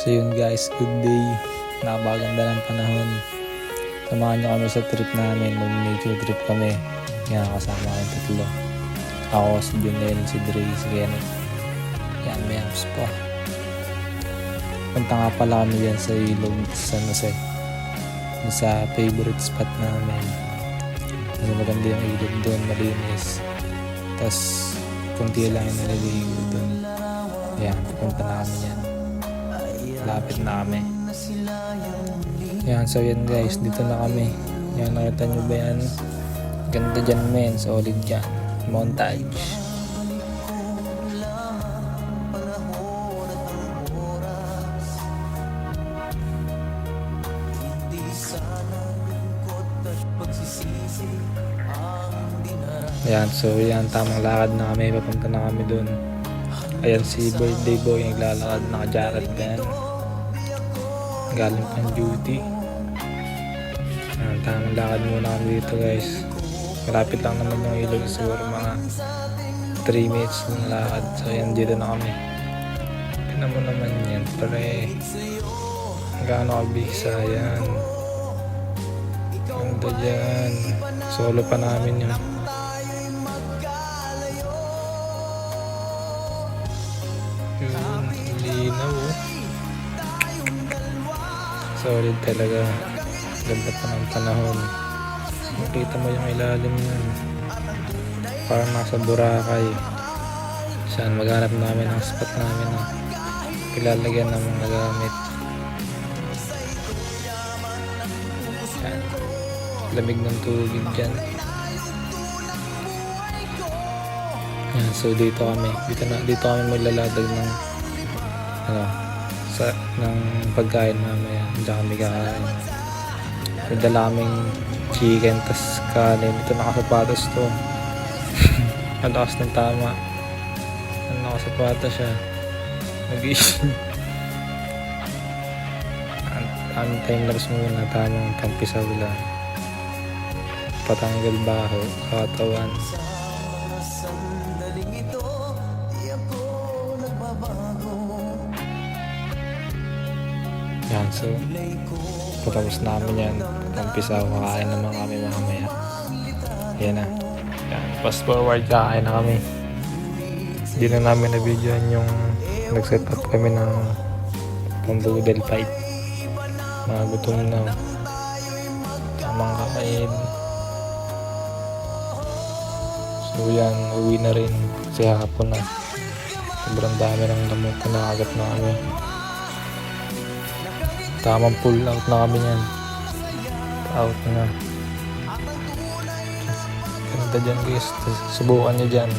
So yun guys, good day. Napakaganda ng panahon. Samahan nyo kami sa trip namin. Mag-nature trip kami. Yan, kasama kami tatlo. Ako, si Junel, si Dre, si Kenneth. Yan, may apps pa. Punta nga pala kami dyan sa ilog San Jose. Sa favorite spot namin. Kasi maganda yung ilog doon, malinis. Tapos, kunti lang yung naliligo doon. Yan, pupunta na kami yan. Lapit na kami. Yan, so yan guys, dito na kami. Yan, nakita nyo ba yan? Ganda dyan men, solid dyan. Montage. Yan, so yan, tamang lakad na kami. Papunta na kami dun. Ayan si birthday boy, naglalakad, naka-jacket pa yan. Galing pang duty. Ayan, tamang lakad muna kami dito guys. Malapit lang naman yung ilog, siguro mga 3 minutes ng lakad. So ayan, dito na kami. Tignan mo naman yan, pre. Gaano kabisa yan. Ganda dyan. Solo pa namin yun. Yun, linaw oh. Solid talaga. Ganda pa ng panahon. Makita mo yung ilalim yan. Parang nasa Boracay. Saan maghanap namin ang spot namin na ilalagyan ng mga gamit. Yan. Lamig ng tubig dyan. Yan, so dito kami. Dito kami maglalatag ng ng pagkain mamaya. Diyan kami kakain. May dala kaming chicken tas kanin. Ito nakasapatos to. Ang lakas ng tama. Ang nakasapatos siya. Nag-iisip. Ang time-lapse muna. Tamang tampisaw lang. Patanggal baho. Katawan. Yan, so patapos namin yan, umpisa kakain naman kami mamaya. Yan na. Yan, fast forward, kakain na kami. Hindi na namin na-videoan yung nag-set up kami ng pang-boodle fight. Mga gutom na. Tamang kakain. So yan, uwi na rin kasi hapon na. Sobrang dami ng lamok na nakagat na kami. Tamang pull out na kami yan. Out na. Ganda dyan guys. Subukan nyo dyan.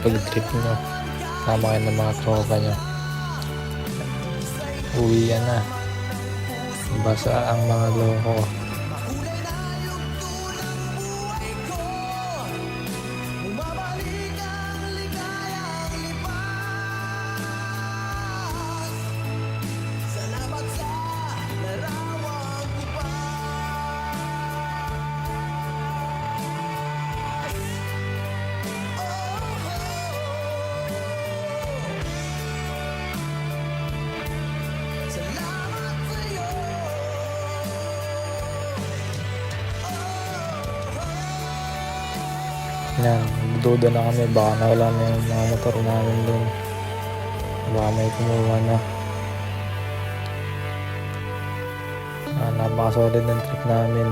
Pag trip nyo. Tama kayo ng mga tropa nyo. Uwi yan na. Basa ang mga loko. Yan, duda na kami, baka nawala na yung mga motor namin dun. Baka may kumuha na. Napakasolid ng trip namin.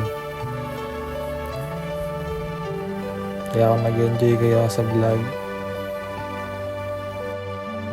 Kaya ako nag-enjoy kayo sa vlog.